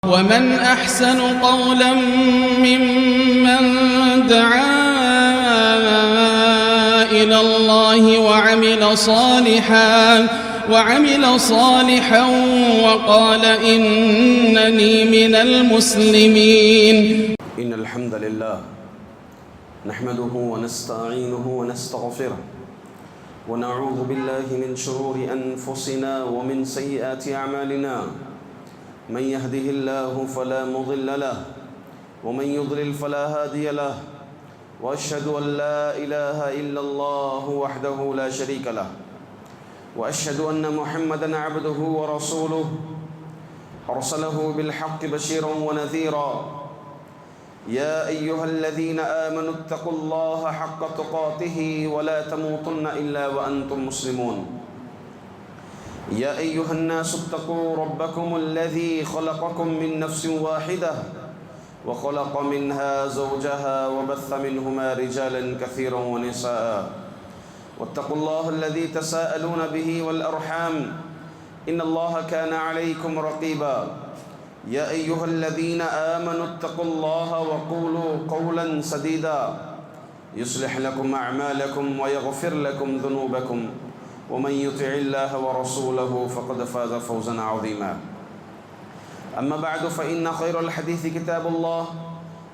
ومن أحسن قولا ممن دعا إلى الله وعمل صالحا وقال إنني من المسلمين. إن الحمد لله نحمده ونستعينه ونستغفره ونعوذ بالله من شرور أنفسنا ومن سيئات أعمالنا. من يهده الله فلا مضل له ومن يضلل فلا هادي له وأشهد أن لا إله إلا الله وحده لا شريك له وأشهد أن محمدًا عبده ورسوله أرسله بالحق بشيرا ونذيرا. يا أيها الذين آمنوا اتقوا الله حق تقاته ولا تموتن إلا وأنتم مسلمون. يا أيها الناس اتقوا ربكم الذي خلقكم من نفس واحدة وخلق منها زوجها وبث منهما رجالا كثيرا ونساء. واتقوا الله الذي تساءلون به والأرحام إن الله كان عليكم رقيبا. يا أيها الذين آمنوا اتقوا الله وقولوا قولا سديدا يصلح لكم أعمالكم ويغفر لكم ذنوبكم ومن يطع الله ورسوله فقد فاز فوزا عظيما. أما بعد فإن خير الحديث كتاب الله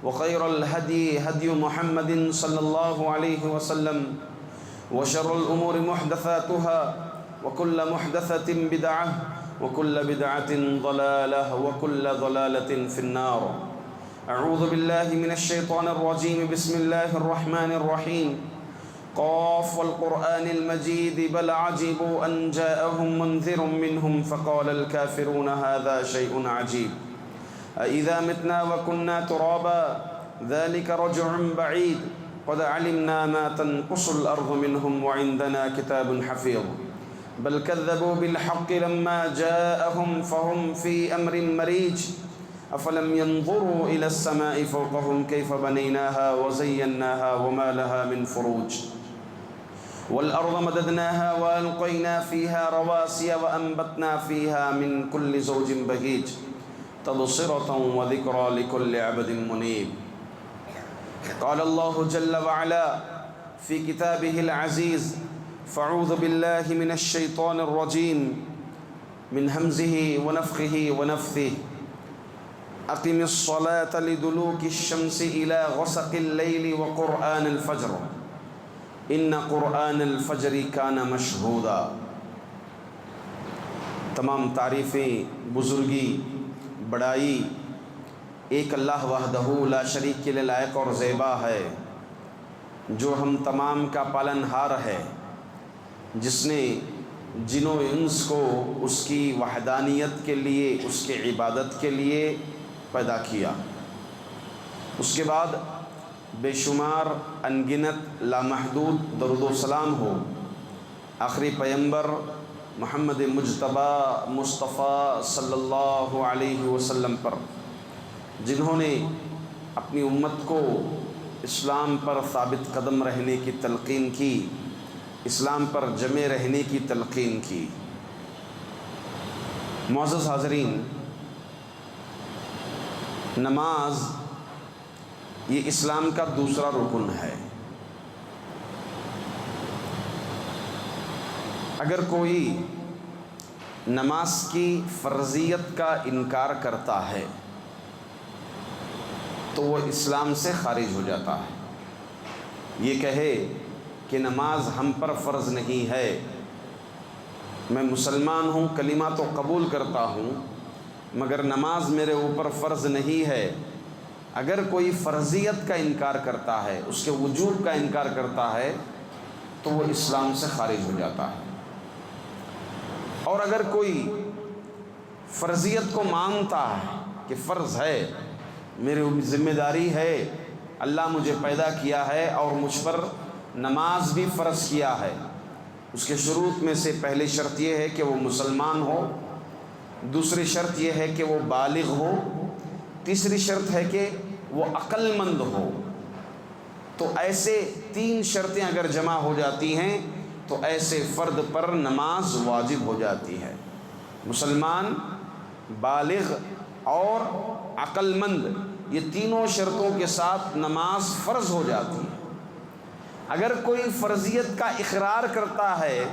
وخير الهدي هدي محمد صلى الله عليه وسلم وشر الأمور محدثاتها وكل محدثة بدعة وكل بدعة ضلالة وكل ضلالة في النار. أعوذ بالله من الشيطان الرجيم. بسم الله الرحمن الرحيم. قاف والقرآن المجيد بل عجبوا أن جاءهم منذر منهم فقال الكافرون هذا شيء عجيب. أإذا متنا وكنا ترابا ذلك رجع بعيد قد علمنا ما تنقص الأرض منهم وعندنا كتاب حفيظ. بل كذبوا بالحق لما جاءهم فهم في أمر مريج. أفلم ينظروا إلى السماء فوقهم كيف بنيناها وزيناها وما لها من فروج. والأرض مددناها وألقينا فيها رواسي وأنبتنا فيها من كل زوج بهيج تبصرة وذكرى لكل عبد منيب. قال الله جل وعلا في كتابه العزيز فأعوذ بالله من الشيطان الرجيم من همزه ونفخه ونفثه. أقم الصلاة لدلوك الشمس إلى غسق الليل وقرآن الفجر إن قرآن الفجر كان مشهودا. تمام تعریفیں، بزرگی، بڑائی ایک اللہ وحدہ لا شریک کے لیے لائق اور زیبا ہے، جو ہم تمام کا پالن ہار ہے، جس نے جن و انس کو اس کی وحدانیت کے لیے، اس کے عبادت کے لیے پیدا کیا. اس کے بعد بے شمار انگنت لامحدود درود و سلام ہو آخری پیمبر محمد مجتبیٰ مصطفیٰ صلی اللہ علیہ وسلم پر، جنہوں نے اپنی امت کو اسلام پر ثابت قدم رہنے کی تلقین کی، اسلام پر جمع رہنے کی تلقین کی. معزز حاضرین، نماز یہ اسلام کا دوسرا رکن ہے. اگر کوئی نماز کی فرضیت کا انکار کرتا ہے تو وہ اسلام سے خارج ہو جاتا ہے. یہ کہے کہ نماز ہم پر فرض نہیں ہے، میں مسلمان ہوں، کلمہ تو قبول کرتا ہوں، مگر نماز میرے اوپر فرض نہیں ہے. اگر کوئی فرضیت کا انکار کرتا ہے، اس کے وجوب کا انکار کرتا ہے، تو وہ اسلام سے خارج ہو جاتا ہے. اور اگر کوئی فرضیت کو مانتا ہے کہ فرض ہے، میری ذمہ داری ہے، اللہ مجھے پیدا کیا ہے اور مجھ پر نماز بھی فرض کیا ہے، اس کے شروط میں سے پہلی شرط یہ ہے کہ وہ مسلمان ہو، دوسری شرط یہ ہے کہ وہ بالغ ہو، تیسری شرط ہے کہ وہ عقل مند ہو. تو ایسے 3 شرطیں اگر جمع ہو جاتی ہیں تو ایسے فرد پر نماز واجب ہو جاتی ہے. مسلمان، بالغ، اور عقل مند، یہ تینوں شرطوں کے ساتھ نماز فرض ہو جاتی ہے۔ اگر کوئی فرضیت کا اقرار کرتا ہے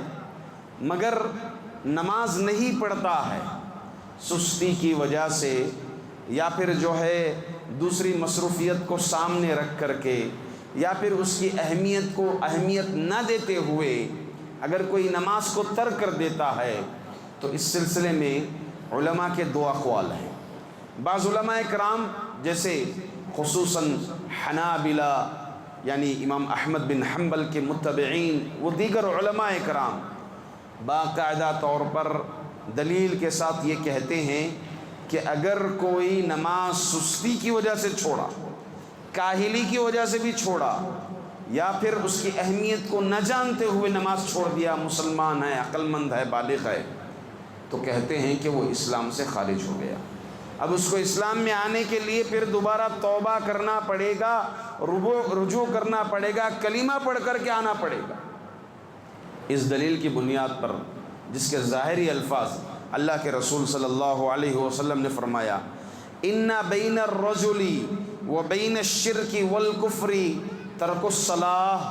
مگر نماز نہیں پڑھتا ہے سستی کی وجہ سے، یا پھر جو ہے دوسری مصروفیت کو سامنے رکھ کر کے، یا پھر اس کی اہمیت کو اہمیت نہ دیتے ہوئے اگر کوئی نماز کو ترک کر دیتا ہے، تو اس سلسلے میں علماء کے دو اقوال ہیں۔ بعض علماء کرام جیسے خصوصاً حنابلہ یعنی امام احمد بن حنبل کے متبعین، وہ دیگر علماء کرام باقاعدہ طور پر دلیل کے ساتھ یہ کہتے ہیں کہ اگر کوئی نماز سستی کی وجہ سے چھوڑا، کاہلی کی وجہ سے بھی چھوڑا، یا پھر اس کی اہمیت کو نہ جانتے ہوئے نماز چھوڑ دیا، مسلمان ہے، عقل مند ہے، بالغ ہے، تو کہتے ہیں کہ وہ اسلام سے خارج ہو گیا۔ اب اس کو اسلام میں آنے کے لیے پھر دوبارہ توبہ کرنا پڑے گا، رجوع کرنا پڑے گا، کلمہ پڑھ کر کے آنا پڑے گا۔ اس دلیل کی بنیاد پر، جس کے ظاہری الفاظ اللہ کے رسول صلی اللہ علیہ وسلم نے فرمایا ان بین الرجل و بین الشرک والکفر ترک الصلاۃ،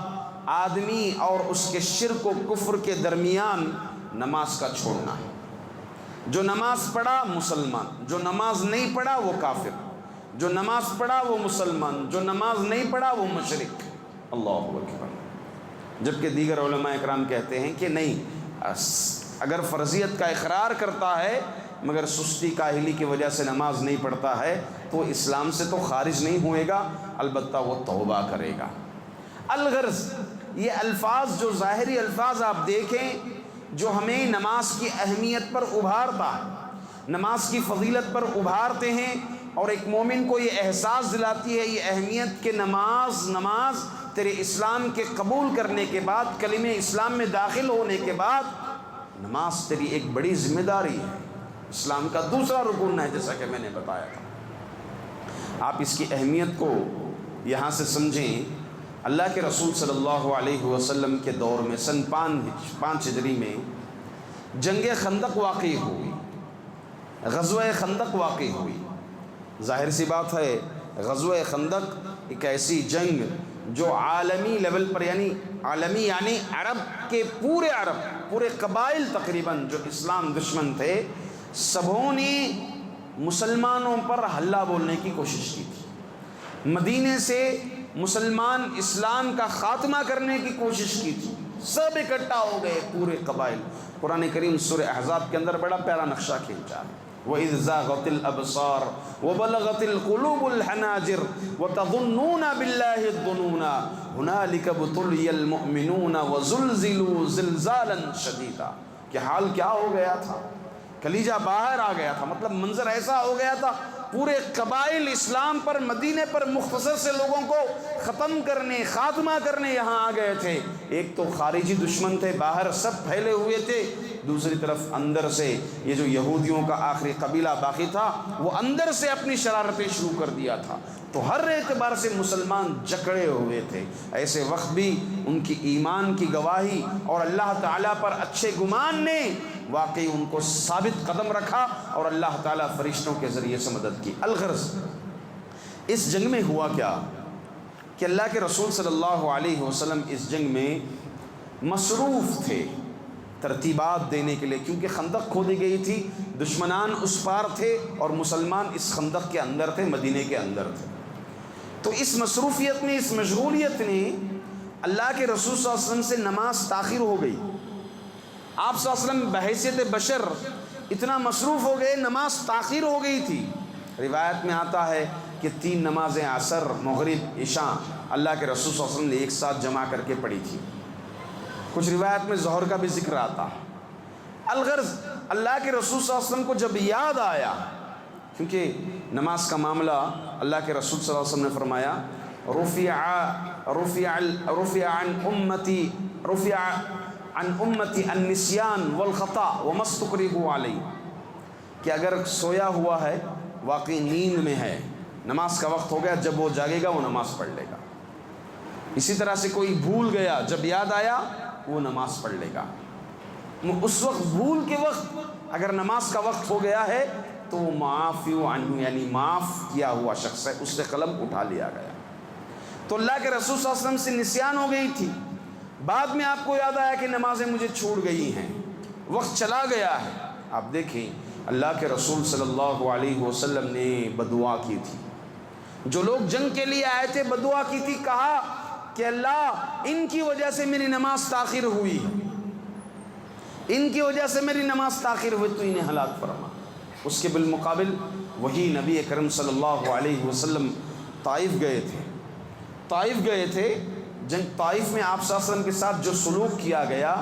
آدمی اور اس کے شرک و کفر کے درمیان نماز کا چھوڑنا ہے۔ جو نماز پڑھا مسلمان، جو نماز نہیں پڑھا وہ کافر، جو نماز پڑھا وہ مسلمان، جو نماز نہیں پڑھا وہ مشرک۔ اللہ اکبر۔ جبکہ دیگر علماء اکرام کہتے ہیں کہ نہیں، اگر فرضیت کا اقرار کرتا ہے مگر سستی کاہلی کی وجہ سے نماز نہیں پڑھتا ہے تو اسلام سے تو خارج نہیں ہوئے گا، البتہ وہ توبہ کرے گا۔ الغرض یہ الفاظ، جو ظاہری الفاظ آپ دیکھیں جو ہمیں نماز کی اہمیت پر ابھارتا ہے، نماز کی فضیلت پر ابھارتے ہیں، اور ایک مومن کو یہ احساس دلاتی ہے یہ اہمیت کہ نماز تیرے اسلام کے قبول کرنے کے بعد، کلمہ اسلام میں داخل ہونے کے بعد، نماز تیری ایک بڑی ذمہ داری ہے، اسلام کا دوسرا رکن ہے، جیسا کہ میں نے بتایا تھا۔ آپ اس کی اہمیت کو یہاں سے سمجھیں۔ اللہ کے رسول صلی اللہ علیہ وسلم کے دور میں سن 5 ہجری میں جنگ خندق واقع ہوئی، غزوہ خندق واقع ہوئی۔ ظاہر سی بات ہے غزوہ خندق ایک ایسی جنگ جو عالمی لیول پر، یعنی عرب کے پورے قبائل تقریباً جو اسلام دشمن تھے، سبوں نے مسلمانوں پر حلہ بولنے کی کوشش کی تھی، مدینے سے مسلمان اسلام کا خاتمہ کرنے کی کوشش کی تھی، سب اکٹھا ہو گئے پورے قبائل۔ قرآن کریم سورہ احزاب کے اندر بڑا پیارا نقشہ کھینچا ہے، وَإِذْ زَاغَتِ الْأَبْصَارُ وَبَلَغَتِ الْقُلُوبُ الْحَنَاجِرَ وَتَظُنُّونَ بِاللَّهِ الظُّنُونَ هُنَالِكَ ابْتُلِيَ الْمُؤْمِنُونَ وَزُلْزِلُوا زِلْزَالًا شَدِيدًا۔ کہ حال کیا ہو گیا تھا، کلیجہ باہر آ گیا تھا، مطلب منظر ایسا ہو گیا تھا، پورے قبائل اسلام پر، مدینے پر مختصر سے لوگوں کو ختم کرنے، خاتمہ کرنے یہاں آ گئے تھے۔ ایک تو خارجی دشمن تھے، باہر سب پھیلے ہوئے تھے، دوسری طرف اندر سے یہ جو یہودیوں کا آخری قبیلہ باقی تھا وہ اندر سے اپنی شرارتیں شروع کر دیا تھا، تو ہر اعتبار سے مسلمان جکڑے ہوئے تھے۔ ایسے وقت بھی ان کی ایمان کی گواہی اور اللہ تعالیٰ پر اچھے گمان نے واقعی ان کو ثابت قدم رکھا، اور اللہ تعالیٰ فرشتوں کے ذریعے سے مدد کی۔ الغرض اس جنگ میں ہوا کیا کہ اللہ کے رسول صلی اللہ علیہ وسلم اس جنگ میں مصروف تھے ترتیبات دینے کے لیے، کیونکہ خندق کھودی گئی تھی، دشمنان اس پار تھے اور مسلمان اس خندق کے اندر تھے، مدینے کے اندر تھے۔ تو اس مصروفیت میں، اس مشغولیت نے اللہ کے رسول صلی اللہ علیہ وسلم سے نماز تاخیر ہو گئی۔ آپ صلی اللہ علیہ وسلم بحیثیت بشر اتنا مصروف ہو گئے، نماز تاخیر ہو گئی تھی۔ روایت میں آتا ہے کہ 3 نمازیں عصر، مغرب، عشاء اللہ کے رسول صلی اللہ علیہ وسلم نے ایک ساتھ جمع کر کے پڑھی تھی۔ کچھ روایت میں ظہر کا بھی ذکر آتا ہے۔ الغرض اللہ کے رسول صلی اللہ علیہ وسلم کو جب یاد آیا، کیونکہ نماز کا معاملہ اللہ کے رسول صلی اللہ علیہ وسلم نے فرمایا رفع عن امتی النسیان والخطا وما استکرہوا علیہ، کہ اگر سویا ہوا ہے، واقعی نیند میں ہے، نماز کا وقت ہو گیا، جب وہ جاگے گا وہ نماز پڑھ لے گا۔ اسی طرح سے کوئی بھول گیا، جب یاد آیا وہ نماز پڑھ لے گا۔ اس وقت بھول کے وقت اگر نماز کا وقت ہو گیا ہے تو معافی عنہ یعنی معاف کیا ہوا شخص ہے، اس سے قلم اٹھا لیا گیا۔ تو اللہ کے رسول صلی اللہ علیہ وسلم سے نسیان ہو گئی تھی، بعد میں آپ کو یاد آیا کہ نمازیں مجھے چھوٹ گئی ہیں، وقت چلا گیا ہے۔ آپ دیکھیں اللہ کے رسول صلی اللہ علیہ وسلم نے بدعا کی تھی، جو لوگ جنگ کے لیے آئے تھے بدعا کی تھی، کہا کہ اللہ ان کی وجہ سے میری نماز تاخیر ہوئی، ان کی وجہ سے میری نماز تاخیر ہوئی، تو انہیں ہلاک فرما۔ اس کے بالمقابل وہی نبی اکرم صلی اللہ علیہ وسلم طائف گئے تھے، طائف گئے تھے، جنگ طائف میں آپ صلی اللہ علیہ وسلم کے ساتھ جو سلوک کیا گیا،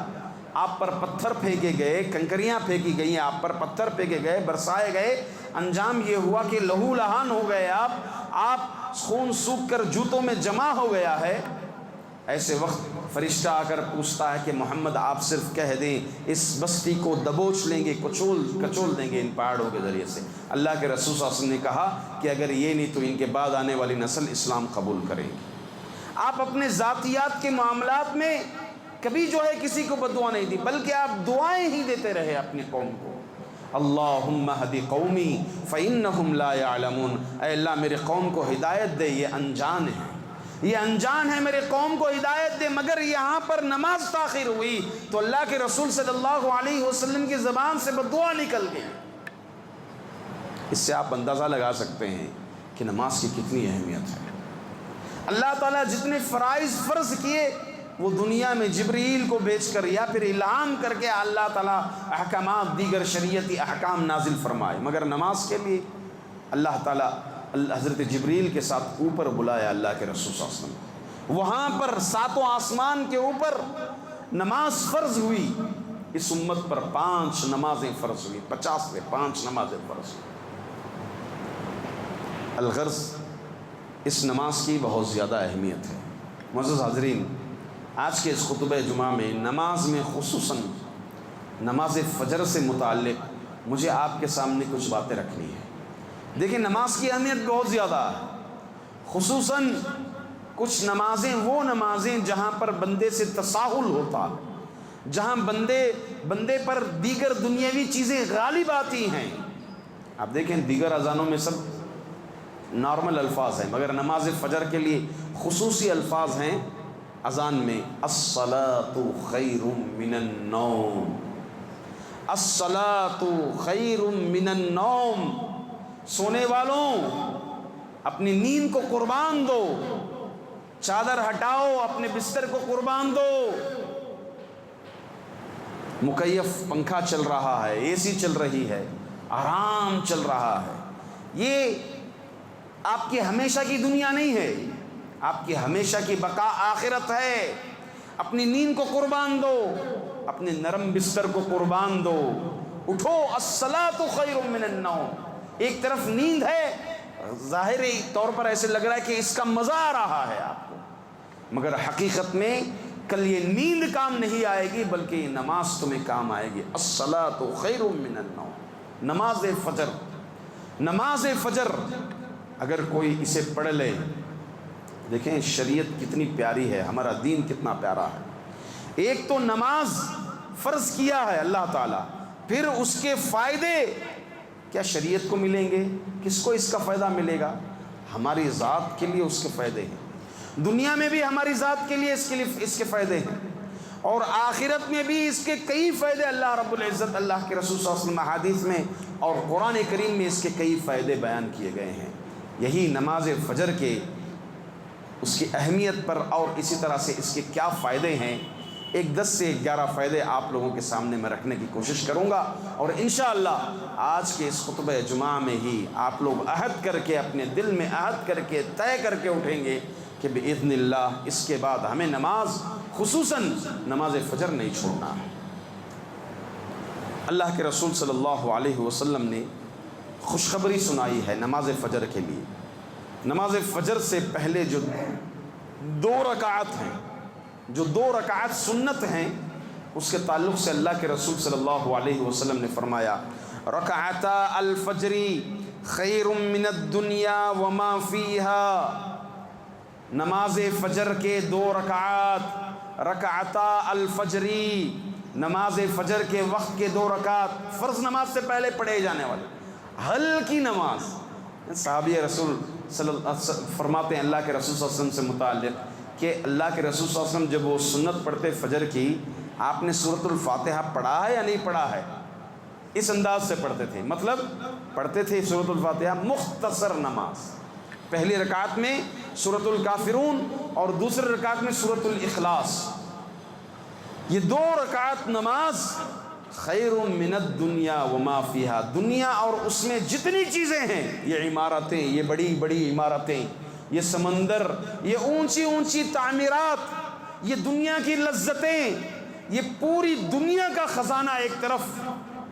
آپ پر پتھر پھینکے گئے، کنکریاں پھینکی گئیں، آپ پر پتھر پھینکے گئے، برسائے گئے، انجام یہ ہوا کہ لہو لہان ہو گئے، آپ خون سوکھ کر جوتوں میں جمع ہو گیا ہے۔ ایسے وقت فرشتہ آ کر پوچھتا ہے کہ محمد آپ صرف کہہ دیں اس بستی کو دبوچ لیں گے، کچول دیں گے ان پہاڑوں کے ذریعے سے۔ اللہ کے رسول صلی اللہ علیہ وسلم نے کہا کہ اگر یہ نہیں تو ان کے بعد آنے والی نسل اسلام قبول کرے گی۔ آپ اپنے ذاتیات کے معاملات میں کبھی جو ہے کسی کو بددعا نہیں دی، بلکہ آپ دعائیں ہی دیتے رہے اپنی قوم کو۔ اللہم اہدی قومی فإنہم لا یعلمون، اے اللہ میرے قوم کو ہدایت دے، یہ انجان ہے، یہ انجان ہے، میرے قوم کو ہدایت دے۔ مگر یہاں پر نماز تاخیر ہوئی تو اللہ کے رسول صلی اللہ علیہ وسلم کی زبان سے بددعا نکل گئی۔ اس سے آپ اندازہ لگا سکتے ہیں کہ نماز کی کتنی اہمیت ہے۔ اللہ تعالیٰ جتنے فرائض فرض کیے وہ دنیا میں جبریل کو بھیج کر یا پھر الہام کر کے اللہ تعالیٰ احکامات دیگر شریعتی احکام نازل فرمائے، مگر نماز کے لیے اللہ تعالیٰ حضرت جبریل کے ساتھ اوپر بلایا اللہ کے رسول صلی اللہ علیہ وسلم۔ وہاں پر ساتوں آسمان کے اوپر نماز فرض ہوئی، اس امت پر 5 نمازیں فرض ہوئی، 50 میں 5 نمازیں فرض ہوئی۔ الغرض اس نماز کی بہت زیادہ اہمیت ہے۔ معزز حاضرین، آج کے اس خطبہ جمعہ میں نماز میں خصوصاً نماز فجر سے متعلق مجھے آپ کے سامنے کچھ باتیں رکھنی ہیں۔ دیکھیں نماز کی اہمیت بہت زیادہ ہے، خصوصاً کچھ نمازیں وہ نمازیں جہاں پر بندے سے تساہل ہوتا، جہاں بندے پر دیگر دنیاوی چیزیں غالب آتی ہیں۔ آپ دیکھیں دیگر اذانوں میں سب نارمل الفاظ ہیں، مگر نماز فجر کے لیے خصوصی الفاظ ہیں اذان میں، الصلاۃ خیر من النوم، الصلاۃ خیر من النوم، سونے والوں اپنی نیند کو قربان دو، چادر ہٹاؤ، اپنے بستر کو قربان دو۔ مکیف پنکھا چل رہا ہے، اے سی چل رہی ہے، آرام چل رہا ہے، یہ آپ کی ہمیشہ کی دنیا نہیں ہے، آپ کی ہمیشہ کی بقا آخرت ہے۔ اپنی نیند کو قربان دو، اپنے نرم بستر کو قربان دو، اٹھو، الصلاۃ خیر من النوم۔ ایک طرف نیند ہے، ظاہری طور پر ایسے لگ رہا ہے کہ اس کا مزہ آ رہا ہے آپ کو، مگر حقیقت میں کل یہ نیند کام نہیں آئے گی بلکہ یہ نماز تمہیں کام آئے گی۔ الصلاۃ خیر من النوم، نماز فجر، نماز فجر اگر کوئی اسے پڑھ لے، دیکھیں شریعت کتنی پیاری ہے، ہمارا دین کتنا پیارا ہے۔ ایک تو نماز فرض کیا ہے اللہ تعالیٰ، پھر اس کے فائدے کیا شریعت کو ملیں گے؟ کس کو اس کا فائدہ ملے گا؟ ہماری ذات کے لیے اس کے فائدے ہیں، دنیا میں بھی ہماری ذات کے لیے اس کے فائدے ہیں، اور آخرت میں بھی اس کے کئی فائدے اللہ رب العزت، اللہ کے رسول صلی اللہ علیہ وسلم حدیث میں اور قرآن کریم میں اس کے کئی فائدے بیان کیے گئے ہیں۔ یہی نماز فجر کے اس کی اہمیت پر اور اسی طرح سے اس کے کیا فائدے ہیں، ایک 10 سے 11 فائدے آپ لوگوں کے سامنے میں رکھنے کی کوشش کروں گا، اور انشاءاللہ آج کے اس خطبہ جمعہ میں ہی آپ لوگ عہد کر کے، اپنے دل میں عہد کر کے، طے کر کے اٹھیں گے کہ بإذن اللہ اس کے بعد ہمیں نماز، خصوصاً نماز فجر نہیں چھوڑنا ہے۔ اللہ کے رسول صلی اللہ علیہ وسلم نے خوشخبری سنائی ہے نماز فجر کے لیے۔ نماز فجر سے پہلے جو 2 رکعت ہیں، جو 2 رکعت سنت ہیں، اس کے تعلق سے اللہ کے رسول صلی اللہ علیہ وسلم نے فرمایا، رکعتا الفجر خیر من الدنیا وما فیہا، نماز فجر کے 2 رکعات، رکعتا الفجری، نماز فجر کے وقت کے 2 رکعات، فرض نماز سے پہلے پڑھے جانے والے، ہلکی نماز. صحابی رسول فرماتے ہیں اللہ کے رسول صلی اللہ علیہ وسلم سے متعلق کہ اللہ کے رسول صلی اللہ علیہ وسلم جب وہ سنت پڑھتے فجر کی، آپ نے سورۃ الفاتحہ پڑھا ہے یا نہیں پڑھا ہے؟ اس انداز سے پڑھتے تھے، مطلب پڑھتے تھے سورۃ الفاتحہ مختصر نماز. پہلی رکعت میں سورۃ الکافرون اور دوسری رکعت میں سورۃ الاخلاص. یہ 2 رکعت نماز خیر من الدنیا وما فیہا، دنیا اور اس میں جتنی چیزیں ہیں، یہ عمارتیں، یہ بڑی بڑی عمارتیں، یہ سمندر، یہ اونچی اونچی تعمیرات، یہ دنیا کی لذتیں، یہ پوری دنیا کا خزانہ ایک طرف.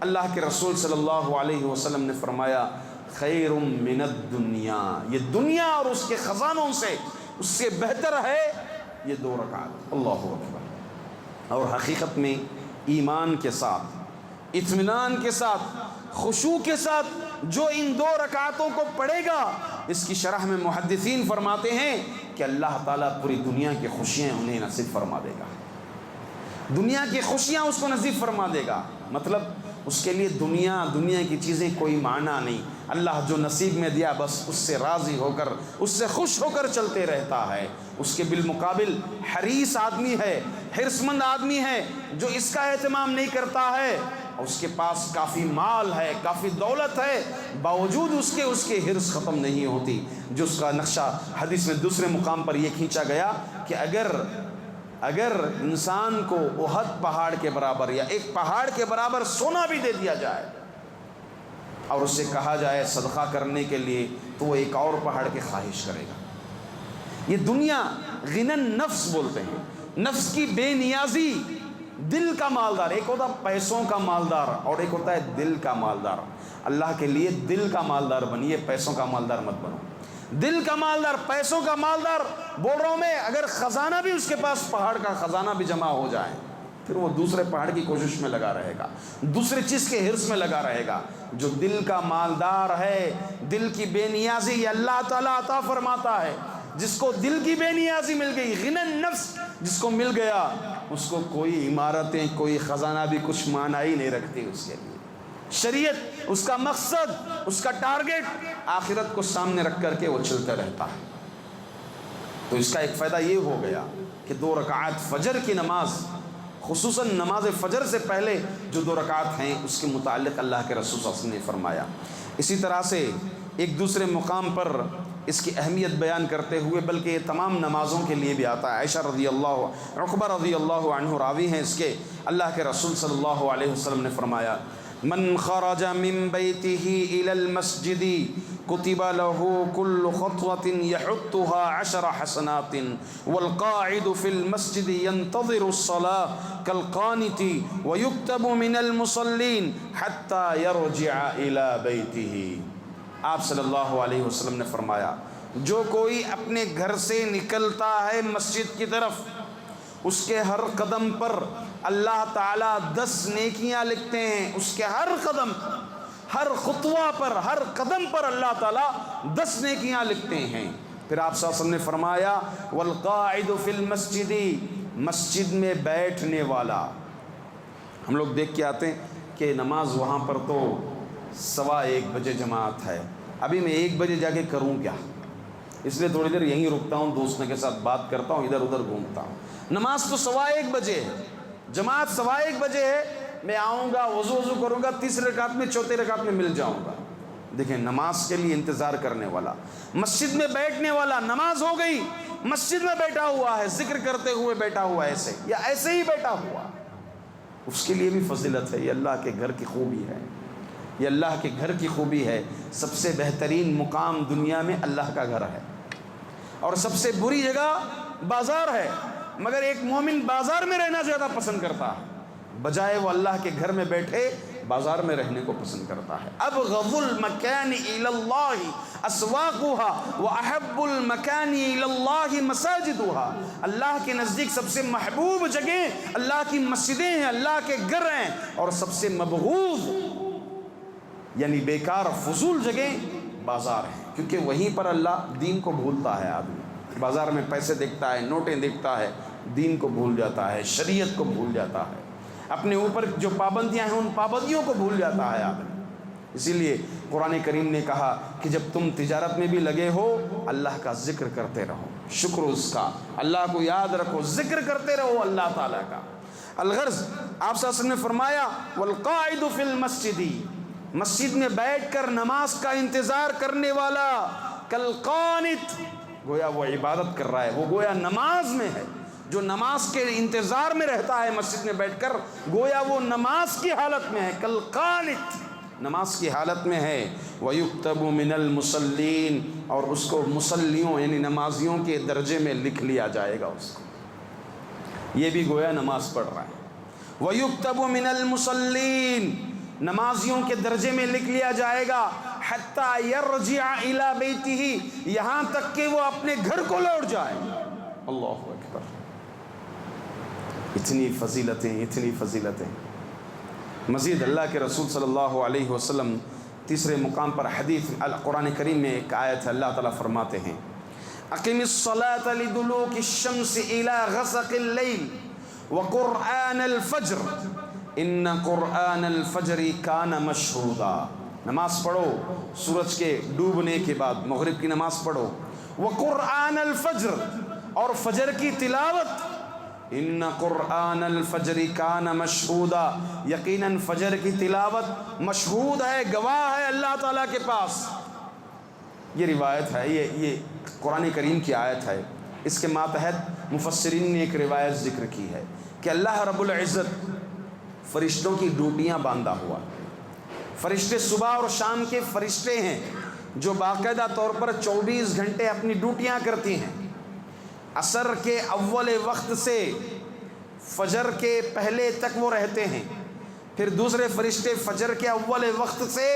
اللہ کے رسول صلی اللہ علیہ وسلم نے فرمایا خیر من الدنیا، یہ دنیا اور اس کے خزانوں سے اس سے بہتر ہے یہ 2 رکعت. اللہ اکبر. اور حقیقت میں ایمان کے ساتھ، اطمینان کے ساتھ، خشوع کے ساتھ جو ان 2 رکعتوں کو پڑھے گا، اس کی شرح میں محدثین فرماتے ہیں کہ اللہ تعالیٰ پوری دنیا کی خوشیاں انہیں نصیب فرما دے گا. دنیا کی خوشیاں اس کو نصیب فرما دے گا. مطلب اس کے لیے دنیا کی چیزیں کوئی معنی نہیں. اللہ جو نصیب میں دیا بس اس سے راضی ہو کر، اس سے خوش ہو کر چلتے رہتا ہے. اس کے بالمقابل حریص آدمی ہے، حرصمند آدمی ہے جو اس کا اہتمام نہیں کرتا ہے، اس کے پاس کافی مال ہے، کافی دولت ہے، باوجود اس کے حرص ختم نہیں ہوتی. جو اس کا نقشہ حدیث میں دوسرے مقام پر یہ کھینچا گیا کہ اگر انسان کو احد پہاڑ کے برابر یا ایک پہاڑ کے برابر سونا بھی دے دیا جائے اور اسے کہا جائے صدقہ کرنے کے لیے، تو وہ ایک اور پہاڑ کی خواہش کرے گا. یہ دنیا غنى النفس بولتے ہیں، نفس کی بے نیازی. دل کا مالدار، ایک ہوتا پیسوں کا مالدار اور ایک ہوتا ہے دل کا مالدار. اللہ کے لیے دل کا مالدار بنیے، پیسوں کا مالدار مت بنو. دل کا مالدار، پیسوں کا مالدار بول رہا ہوں میں، اگر خزانہ بھی اس کے پاس پہاڑ کا خزانہ بھی جمع ہو جائے پھر وہ دوسرے پہاڑ کی کوشش میں لگا رہے گا، دوسرے چیز کے حرص میں لگا رہے گا. جو دل کا مالدار ہے، دل کی بے نیازی یہ اللہ تعالیٰ عطا فرماتا ہے. جس کو دل کی بے نیازی مل گئی، غنى النفس جس کو مل گیا، اس کو کوئی عمارتیں، کوئی خزانہ بھی کچھ معنی ہی نہیں رکھتی اس کے لیے. شریعت اس کا مقصد، اس کا ٹارگٹ آخرت کو سامنے رکھ کر کے وہ چلتا رہتا ہے. تو اس کا ایک فائدہ یہ ہو گیا کہ 2 رکعات فجر کی نماز، خصوصاً نماز فجر سے پہلے جو 2 رکعات ہیں اس کے متعلق اللہ کے رسول صلی اللہ علیہ وسلم نے فرمایا. اسی طرح سے ایک دوسرے مقام پر اس کی اہمیت بیان کرتے ہوئے، بلکہ یہ تمام نمازوں کے لیے بھی آتا ہے. عائشہ رضی اللہ، عقبہ رضی اللہ عنہ راوی ہیں اس کے، اللہ کے رسول صلی اللہ علیہ وسلم نے فرمایا من خرج من بیتہ الی المسجد کتب له كل خطوة يحطها 10 حسنات والقاعد في المسجد ينتظر الصلاة كالقانت ويكتب من المصلين حتى يرجع إلى بيته. آپ صلی اللہ علیہ وسلم نے فرمایا جو کوئی اپنے گھر سے نکلتا ہے مسجد کی طرف، اس کے ہر قدم پر اللہ تعالیٰ 10 نیکیاں لکھتے ہیں. اس کے ہر قدم، ہر خطوہ پر، ہر قدم پر اللہ تعالیٰ 10 نیکیاں لکھتے ہیں. پھر آپ صلی اللہ علیہ وسلم نے فرمایا والقاعد فی المسجد، مسجد میں بیٹھنے والا. ہم لوگ دیکھ کے آتے ہیں کہ نماز وہاں پر تو 1:15 بجے جماعت ہے. ابھی میں 1 بجے جا کے کروں کیا؟ اس لیے تھوڑی دیر یہیں رکتا ہوں، دوستوں کے ساتھ بات کرتا ہوں، ادھر ادھر گھومتا ہوں. نماز تو 1:15 بجے ہے، جماعت 1:15 بجے ہے. میں آؤں گا، وضو کروں گا، 3 رکعت میں 4 رکعت میں مل جاؤں گا. دیکھیں نماز کے لیے انتظار کرنے والا، مسجد میں بیٹھنے والا، نماز ہو گئی مسجد میں بیٹھا ہوا ہے، ذکر کرتے ہوئے بیٹھا ہوا ہے، ایسے یا ایسے ہی بیٹھا ہوا، اس کے لیے بھی فضیلت ہے. یہ اللہ کے گھر کی خوبی ہے، یہ اللہ کے گھر کی خوبی ہے. سب سے بہترین مقام دنیا میں اللہ کا گھر ہے اور سب سے بری جگہ بازار ہے. مگر ایک مومن بازار میں رہنا زیادہ پسند کرتا ہے بجائے وہ اللہ کے گھر میں بیٹھے بازار میں رہنے کو پسند کرتا ہے. ابغض المکان الی اللہ اسواقها واحب المکان الی اللہ مساجدها. اللہ کے نزدیک سب سے محبوب جگہ اللہ کی مسجدیں ہیں، اللہ کے گھر ہیں، اور سب سے مبغوض یعنی بیکار فضول جگہ بازار ہیں، کیونکہ وہیں پر اللہ دین کو بھولتا ہے. آدمی بازار میں پیسے دیکھتا ہے، نوٹیں دیکھتا ہے، دین کو بھول جاتا ہے، شریعت کو بھول جاتا ہے، اپنے اوپر جو پابندیاں ہیں ان پابندیوں کو بھول جاتا ہے آدمی. اسی لیے قرآن کریم نے کہا کہ جب تم تجارت میں بھی لگے ہو اللہ کا ذکر کرتے رہو، شکر اس کا، اللہ کو یاد رکھو، ذکر کرتے رہو اللہ تعالیٰ کا۔ الغرض آپ صلی اللہ علیہ وسلم نے فرمایا والقاعد فی المسجد، مسجد میں بیٹھ کر نماز کا انتظار کرنے والا کالقانت، گویا وہ عبادت کر رہا ہے، وہ گویا نماز میں ہے۔ جو نماز کے انتظار میں رہتا ہے مسجد میں بیٹھ کر، گویا وہ نماز کی حالت میں ہے، کالقانت، نماز کی حالت میں ہے۔ وَيُكْتَبُ مِنَ الْمُصَلِّينَ، اور اس کو مصلیوں یعنی نمازیوں کے درجے میں لکھ لیا جائے گا، اس کو، یہ بھی گویا نماز پڑھ رہا ہے۔ وَيُكْتَبُ مِنَ الْمُصَلِّينَ، نمازیوں کے درجے میں لکھ لیا جائے گا، حَتَّى يَرْجِعَ إِلَى بَيْتِهِ، یہاں تک کہ وہ اپنے گھر کو لوٹ جائے۔ اللہ اکبر، اتنی فضیلتیں، اتنی فضیلتیں۔ مزید اللہ کے رسول صلی اللہ علیہ وسلم تیسرے مقام پر حدیث قرآن کریم میں ایک آیت ہے، اللہ تعالیٰ فرماتے ہیں اقم الصلاة لدلوک الشمس الى غسق اللیل وقرآن الفجر ان قرآن الفجر کان مشہودا، نماز پڑھو سورج کے ڈوبنے کے بعد، مغرب کی نماز پڑھو، وقرآن الفجر، اور فجر کی تلاوت، ان قرآن الفجر کان مشہودا، یقیناً فجر کی تلاوت مشہود ہے، گواہ ہے اللہ تعالیٰ کے پاس۔ یہ روایت ہے، یہ قرآن کریم کی آیت ہے۔ اس کے ماتحت مفسرین نے ایک روایت ذکر کی ہے کہ اللہ رب العزت فرشتوں کی ڈیوٹیاں باندھا ہوا، فرشتے صبح اور شام کے فرشتے ہیں جو باقاعدہ طور پر 24 گھنٹے اپنی ڈیوٹیاں کرتی ہیں۔ عصر کے اول وقت سے فجر کے پہلے تک وہ رہتے ہیں، پھر دوسرے فرشتے فجر کے اول وقت سے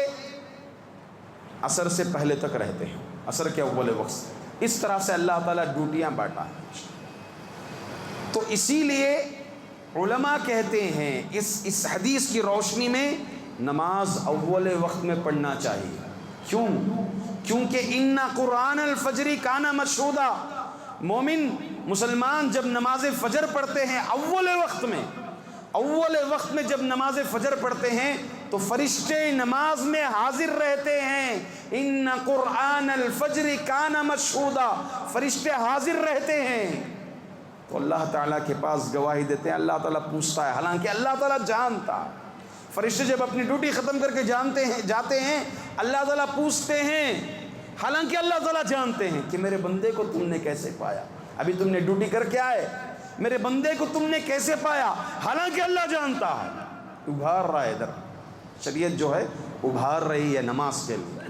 عصر سے پہلے تک رہتے ہیں، عصر کے اول وقت سے۔ اس طرح سے اللہ تعالیٰ ڈیوٹیاں بانٹا ہے۔ تو اسی لیے علماء کہتے ہیں اس حدیث کی روشنی میں نماز اول وقت میں پڑھنا چاہیے۔ کیوں؟ کیونکہ ان قرآن الفجر کان مشہودا، مومن مسلمان جب نماز فجر پڑھتے ہیں اول وقت میں جب نماز فجر پڑھتے ہیں تو فرشتے نماز میں حاضر رہتے ہیں۔ ان قرآن الفجر کان مشہودا، فرشتے حاضر رہتے ہیں، تو اللہ تعالیٰ کے پاس گواہی دیتے ہیں، اللہ تعالیٰ پوچھتا ہے، حالانکہ اللہ تعالیٰ جانتا۔ فرشتے جب اپنی ڈیوٹی ختم کر کے جاتے ہیں اللہ تعالیٰ پوچھتے ہیں، حالانکہ اللہ تعالیٰ جانتے ہیں کہ میرے بندے کو تم نے کیسے پایا، ابھی تم نے ڈیوٹی کر کے آئے، میرے بندے کو تم نے کیسے پایا، حالانکہ اللہ جانتا ہے۔ ابھار رہا ہے، ادھر شریعت جو ہے ابھار رہی ہے نماز کے لیے۔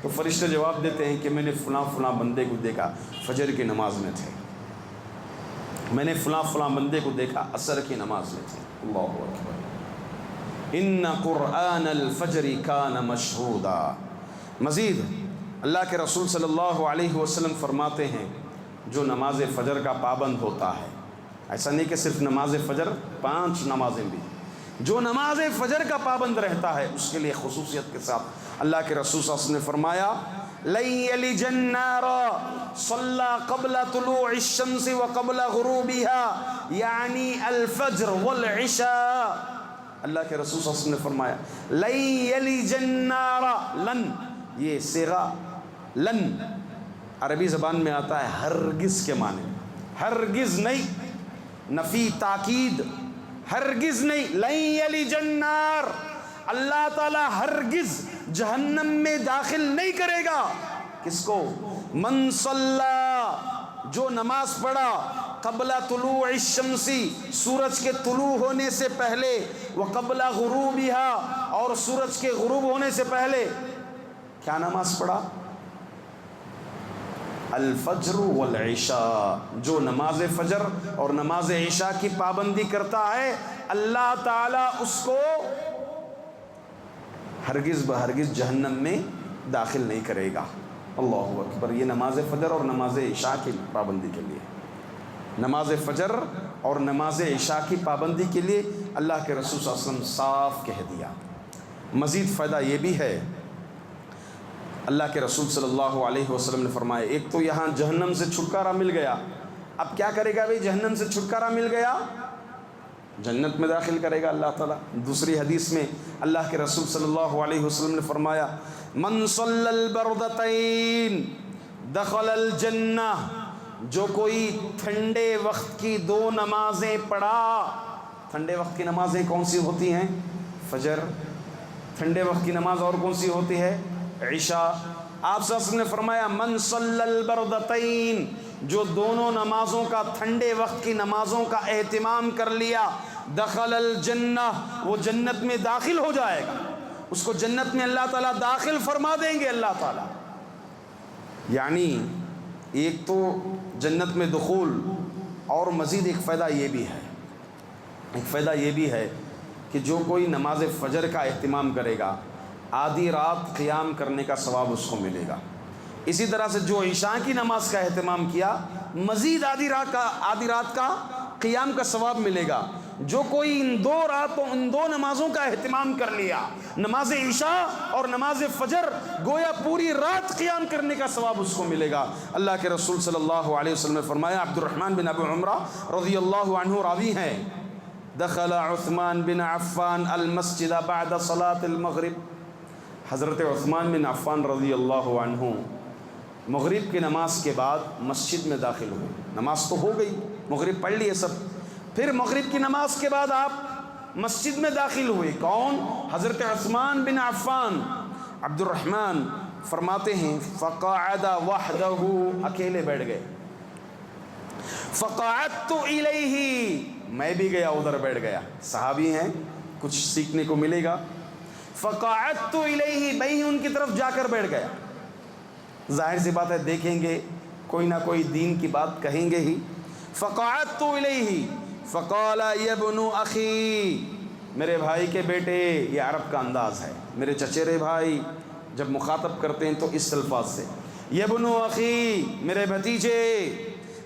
تو فرشتے جواب دیتے ہیں کہ میں نے فلاں فلاں بندے کو دیکھا فجر کی نماز میں تھے، میں نے فلاں فلاں بندے کو دیکھا عصر کی نماز میں تھے۔ اللہ اکبر، ان قرآن الفجر کان مشہودا۔ مزید اللہ کے رسول صلی اللہ علیہ وسلم فرماتے ہیں جو نماز فجر کا پابند ہوتا ہے، ایسا نہیں کہ صرف نماز فجر، 5 نمازیں بھی، جو نماز فجر کا پابند رہتا ہے اس کے لیے خصوصیت کے ساتھ اللہ کے رسول صلی اللہ علیہ وسلم نے فرمایا لن یلج النار صلی قبل طلوع الشمس وقبل غروبها یعنی الفجر والعشاء۔ اللہ کے رسول صلی اللہ علیہ وسلم نے فرمایا لن یلج النار، لن یہ صیغہ لن عربی زبان میں آتا ہے ہرگز کے معنی، ہرگز نہیں، نفی تاکید، ہرگز نہیں، لن یلج النار، اللہ تعالیٰ ہرگز جہنم میں داخل نہیں کرے گا۔ کس کو؟ من صلی، جو نماز پڑھا قبل طلوع الشمس، سورج کے طلوع ہونے سے پہلے، وقبل غروبها، اور سورج کے غروب ہونے سے پہلے کیا نماز پڑھا؟ الفجر والعشاء، جو نماز فجر اور نماز عشاء کی پابندی کرتا ہے اللہ تعالیٰ اس کو ہرگز بہرگز جہنم میں داخل نہیں کرے گا۔ اللہ اکبر، یہ نماز فجر اور نماز عشاء کی پابندی کے لیے، نماز فجر اور نماز عشاء کی پابندی کے لیے اللہ کے رسول صلی اللہ علیہ وسلم صاف کہہ دیا۔ مزید فائدہ یہ بھی ہے، اللہ کے رسول صلی اللہ علیہ وسلم نے فرمایا ایک تو یہاں جہنم سے چھٹکارا مل گیا، اب کیا کرے گا بھئی؟ جہنم سے چھٹکارا مل گیا، جنت میں داخل کرے گا اللہ تعالیٰ۔ دوسری حدیث میں اللہ کے رسول صلی اللہ علیہ وسلم نے فرمایا من صلی البردتین دخل الجنہ، جو کوئی ٹھنڈے وقت کی 2 نمازیں پڑھا۔ ٹھنڈے وقت کی نمازیں کون سی ہوتی ہیں؟ فجر۔ ٹھنڈے وقت کی نماز اور کون سی ہوتی ہے؟ عشاء۔ آپ صلی اللہ علیہ وسلم نے فرمایا من صلی البردتین، جو دونوں نمازوں کا، ٹھنڈے وقت کی نمازوں کا اہتمام کر لیا، دخل الجنہ، وہ جنت میں داخل ہو جائے گا، اس کو جنت میں اللہ تعالیٰ داخل فرما دیں گے اللہ تعالیٰ۔ یعنی ایک تو جنت میں دخول، اور مزید ایک فائدہ یہ بھی ہے کہ جو کوئی نماز فجر کا اہتمام کرے گا، آدھی رات قیام کرنے کا ثواب اس کو ملے گا۔ اسی طرح سے جو عشاء کی نماز کا اہتمام کیا، مزید آدھی رات کا قیام کا ثواب ملے گا۔ جو کوئی ان دو نمازوں کا اہتمام کر لیا، نماز عشاء اور نماز فجر، گویا پوری رات قیام کرنے کا ثواب اس کو ملے گا۔ اللہ کے رسول صلی اللہ علیہ وسلم نے فرمایا، عبد الرحمن بن ابی عمرہ رضی اللہ عنہ راوی ہیں، دخل عثمان بن عفان المسجد بعد صلاة المغرب، حضرت عثمان بن عفان رضی اللہ عنہ مغرب کی نماز کے بعد مسجد میں داخل ہوئے۔ نماز تو ہو گئی، مغرب پڑھ لیے سب، پھر مغرب کی نماز کے بعد آپ مسجد میں داخل ہوئے۔ کون؟ حضرت عثمان بن عفان۔ عبد الرحمن فرماتے ہیں فقعد وحدہ، اکیلے بیٹھ گئے۔ فقعدت الیہ، میں بھی گیا ادھر بیٹھ گیا، صحابی ہیں کچھ سیکھنے کو ملے گا۔ فقعدت الیہ، میں ہی ان کی طرف جا کر بیٹھ گیا۔ ظاہر سی بات ہے دیکھیں گے کوئی نہ کوئی دین کی بات کہیں گے ہی۔ فقعدت الیہ فقال یا ابن اخی، میرے بھائی کے بیٹے، یہ عرب کا انداز ہے، میرے چچیرے بھائی جب مخاطب کرتے ہیں تو اس الفاظ سے، یا ابن اخی، میرے بھتیجے،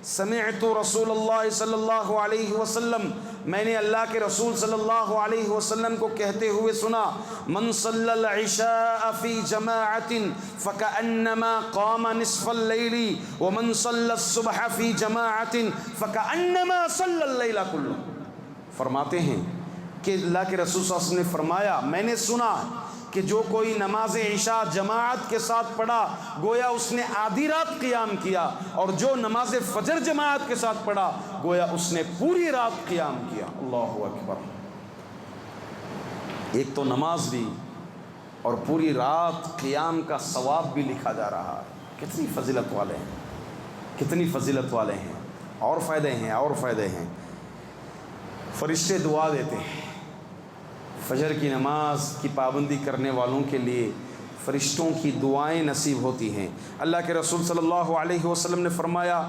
سمعت رسول اللہ صلی اللہ علیہ وسلم، میں نے اللہ کے رسول صلی اللہ علیہ وسلم کو کہتے ہوئے سنا، من صلی العشاء فی جماعت فکأنما قام نصف اللیل ومن صلی الصبح فی جماعت فکأنما صلی اللیل کلہ۔ فرماتے ہیں کہ اللہ کے رسول صلی اللہ علیہ وسلم نے فرمایا، میں نے سنا کہ جو کوئی نماز عشاء جماعت کے ساتھ پڑھا، گویا اس نے آدھی رات قیام کیا، اور جو نماز فجر جماعت کے ساتھ پڑھا، گویا اس نے پوری رات قیام کیا۔ اللہ اکبر۔ ایک تو نماز بھی اور پوری رات قیام کا ثواب بھی لکھا جا رہا ہے۔ کتنی فضیلت والے ہیں، کتنی فضیلت والے ہیں، اور فائدے ہیں، اور فائدے ہیں۔ فرشتے دعا دیتے ہیں، فجر کی نماز کی پابندی کرنے والوں کے لیے فرشتوں کی دعائیں نصیب ہوتی ہیں۔ اللہ کے رسول صلی اللہ علیہ وسلم نے فرمایا،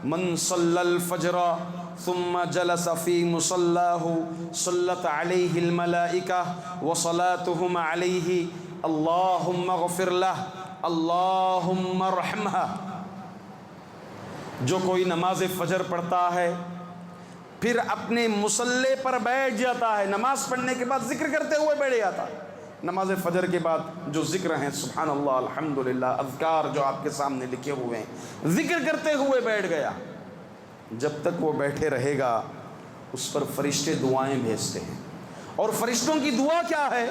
من صلی الفجر ثم جلس فی مصلاہ صلت علیہ الملائکہ وصلاتہم علیہ اللہم اغفر لہ اللہم ارحمہ۔ جو کوئی نماز فجر پڑھتا ہے پھر اپنے مصلی پر بیٹھ جاتا ہے، نماز پڑھنے کے بعد ذکر کرتے ہوئے بیٹھ جاتا ہے، نماز فجر کے بعد جو ذکر ہیں، سبحان اللہ، الحمدللہ، اذکار جو آپ کے سامنے لکھے ہوئے ہیں، ذکر کرتے ہوئے بیٹھ گیا۔ جب تک وہ بیٹھے رہے گا اس پر فرشتے دعائیں بھیجتے ہیں، اور فرشتوں کی دعا کیا ہے؟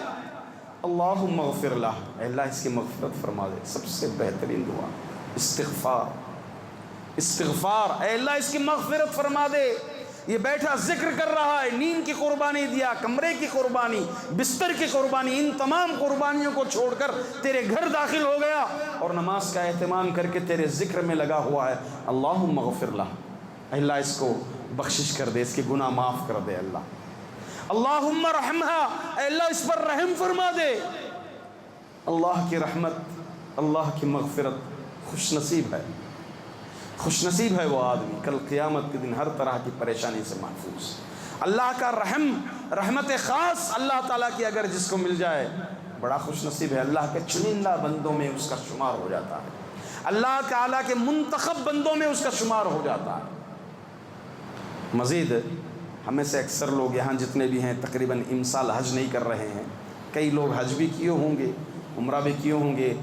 اللہم اغفر لہ، اے اللہ اس کی مغفرت فرما دے۔ سب سے بہترین دعا استغفار، استغفار، اے اللہ اس کی مغفرت فرما دے۔ یہ بیٹھا ذکر کر رہا ہے، نیند کی قربانی دیا، کمرے کی قربانی، بستر کی قربانی، ان تمام قربانیوں کو چھوڑ کر تیرے گھر داخل ہو گیا اور نماز کا اہتمام کر کے تیرے ذکر میں لگا ہوا ہے۔ اللہم اغفر لہ، اللہ اس کو بخشش کر دے، اس کے گناہ معاف کر دے اللہ۔ اللہم رحمہ، اے اللہ اس پر رحم فرما دے۔ اللہ کی رحمت، اللہ کی مغفرت، خوش نصیب ہے، خوش نصیب ہے وہ آدمی، کل قیامت کے دن ہر طرح کی پریشانی سے محفوظ۔ اللہ کا رحم، رحمت خاص اللہ تعالیٰ کی اگر جس کو مل جائے، بڑا خوش نصیب ہے، اللہ کے چنندہ بندوں میں اس کا شمار ہو جاتا ہے، اللہ تعالیٰ کے منتخب بندوں میں اس کا شمار ہو جاتا ہے۔ مزید ہمیں سے اکثر لوگ یہاں جتنے بھی ہیں تقریباً امسال حج نہیں کر رہے ہیں، کئی لوگ حج بھی کیے ہوں گے، عمرہ بھی کیے ہوں گے،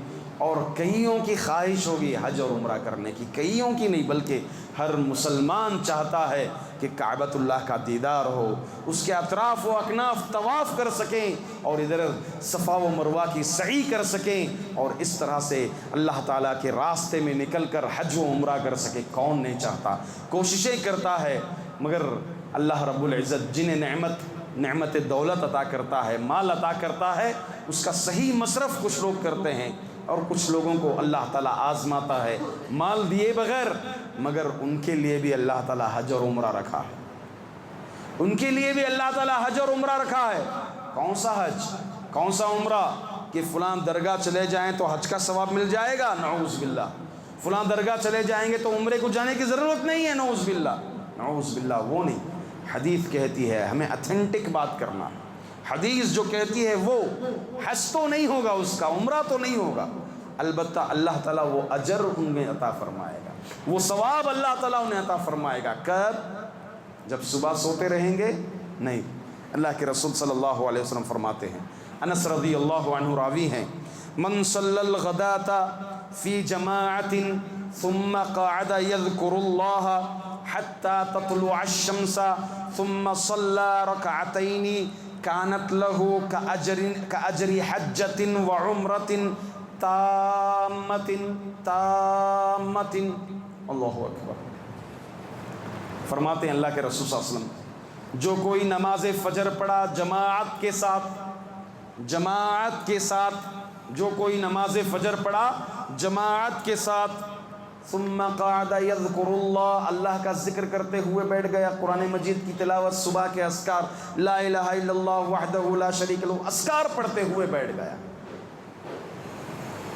اور کئیوں کی خواہش ہوگی حج اور عمرہ کرنے کی، کئیوں کی نہیں بلکہ ہر مسلمان چاہتا ہے کہ کعبۃ اللہ کا دیدار ہو، اس کے اطراف و اکناف طواف کر سکیں اور ادھر صفا و مروہ کی سعی کر سکیں، اور اس طرح سے اللہ تعالیٰ کے راستے میں نکل کر حج و عمرہ کر سکیں۔ کون نہیں چاہتا، کوششیں کرتا ہے، مگر اللہ رب العزت جنہیں نعمت دولت عطا کرتا ہے، مال عطا کرتا ہے، اس کا صحیح مصرف کچھ لوگ کرتے ہیں، اور کچھ لوگوں کو اللہ تعالیٰ آزماتا ہے مال دیے بغیر، مگر ان کے لیے بھی اللہ تعالیٰ حج اور عمرہ رکھا ہے، ان کے لیے بھی اللہ تعالیٰ حج اور عمرہ رکھا ہے۔ کون سا حج، کون سا عمرہ کہ فلاں درگاہ چلے جائیں تو حج کا ثواب مل جائے گا؟ نعوذ باللہ۔ فلاں درگاہ چلے جائیں گے تو عمرے کو جانے کی ضرورت نہیں ہے، نعوذ باللہ، نعوذ باللہ۔ وہ نہیں، حدیث کہتی ہے ہمیں اتھینٹک بات کرنا، حدیث جو کہتی ہے وہ حج تو نہیں ہوگا، اس کا عمرہ تو نہیں ہوگا، البتہ اللہ تعالیٰ وہ اجر ان میں عطا فرمائے گا، وہ ثواب اللہ تعالیٰ انہیں عطا فرمائے گا۔ کب؟ جب صبح سوتے رہیں گے؟ نہیں، اللہ کے رسول صلی اللہ علیہ وسلم فرماتے ہیں، انس رضی اللہ عنہ راوی ہیں، من صلی الغداۃ فی جماعت ثم قعد یذکر اللہ حتی تطلع الشمس ثم صلی رکعتین کانت له کأجر حجۃ وعمرۃ تامۃ اللہ اکبر۔ فرماتے ہیں اللہ کے رسول صلی اللہ علیہ وسلم، جو کوئی نماز فجر پڑھا جماعت کے ساتھ، جماعت کے ساتھ، جو کوئی نماز فجر پڑھا جماعت کے ساتھ، ثم قعد یذکر اللہ، اللہ کا ذکر کرتے ہوئے بیٹھ گیا، قرآن مجید کی تلاوت، صبح کے اذکار، لا الہ الا اللہ وحدہ لا شریک لہ، اذکار پڑھتے ہوئے بیٹھ گیا،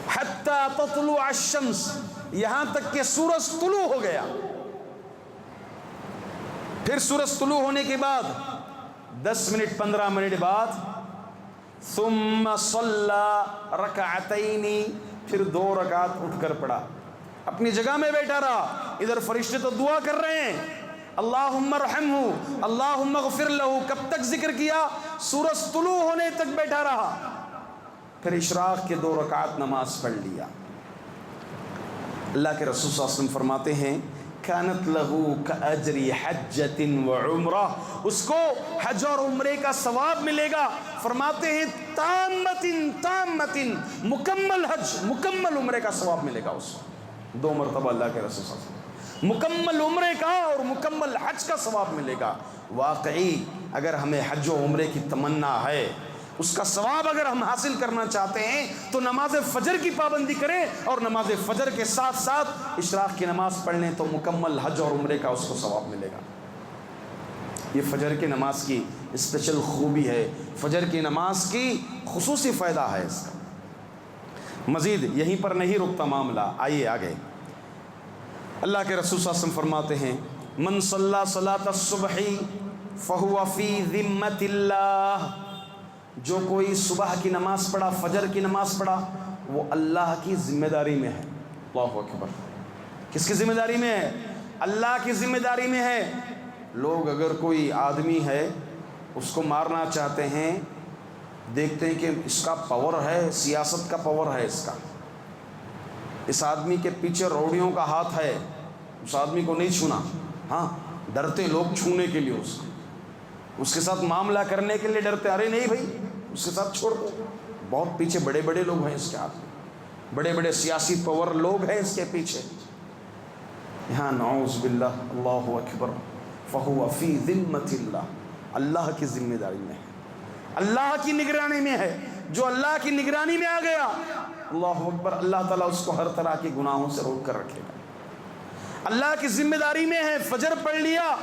حتی تطلع الشمس، یہاں تک کہ سورج طلوع ہو گیا، پھر سورج طلوع ہونے کے بعد 10 منٹ 15 منٹ بعد ثم صلی رکعتین، پھر 2 رکعت اٹھ کر پڑھا، اپنی جگہ میں بیٹھا رہا، ادھر فرشتے تو دعا کر رہے ہیں اللہم ارحمہ اللہم اغفر لہ، کب تک ذکر کیا؟ سورج طلوع ہونے تک بیٹھا رہا، پھر اشراق کے 2 رکعت نماز پڑھ لیا۔ اللہ کے رسول صلی اللہ علیہ وسلم فرماتے ہیں کانت لہو کاجر حجۃ وعمرہ، اس کو حج اور عمرے کا ثواب ملے گا، فرماتے ہیں تامۃ، مکمل حج مکمل عمرے کا ثواب ملے گا اس کو، 2 مرتبہ اللہ کے رسول صلی اللہ علیہ وسلم، مکمل عمرے کا اور مکمل حج کا ثواب ملے گا۔ واقعی اگر ہمیں حج و عمرے کی تمنا ہے، اس کا ثواب اگر ہم حاصل کرنا چاہتے ہیں تو نماز فجر کی پابندی کریں، اور نماز فجر کے ساتھ ساتھ اشراق کی نماز پڑھ لیں تو مکمل حج اور عمرے کا اس کو ثواب ملے گا۔ یہ فجر کی نماز کی اسپیشل خوبی ہے، فجر کی نماز کی خصوصی فائدہ ہے اس کا۔ مزید یہیں پر نہیں رکتا معاملہ، آئیے آگے۔ اللہ کے رسول صلی اللہ علیہ وسلم فرماتے ہیں من صلی صلاۃ الصبح فہو فی ذمۃ اللہ، جو کوئی صبح کی نماز پڑھا، فجر کی نماز پڑھا، وہ اللہ کی ذمہ داری میں ہے۔ اللہ اکبر، کس کی ذمہ داری میں ہے؟ اللہ کی ذمہ داری میں ہے۔ لوگ اگر کوئی آدمی ہے اس کو مارنا چاہتے ہیں، دیکھتے ہیں کہ اس کا پاور ہے، سیاست کا پاور ہے، اس آدمی کے پیچھے روڑیوں کا ہاتھ ہے، اس آدمی کو نہیں چھونا، ہاں ڈرتے لوگ چھونے کے لیے، اس کے ساتھ معاملہ کرنے کے لیے ڈرتے، ارے نہیں بھائی اس کے ساتھ چھوڑ دو، بہت پیچھے بڑے بڑے لوگ ہیں اس کے ہاتھ میں، بڑے بڑے سیاسی پاور لوگ ہیں اس کے پیچھے، یہاں نعوذ باللہ، اللہ اکبر، فہو فی ذمۃ اللہ، اللہ کی ذمہ داری میں ہے، اللہ کی نگرانی میں ہے، جو اللہ کی نگرانی میں آ گیا، اللہ اکبر، اللہ تعالیٰ اس کو ہر طرح کے گناہوں سے روک کر رکھے گا، اللہ کی ذمہ داری میں ہے۔ فجر پڑھ لیا،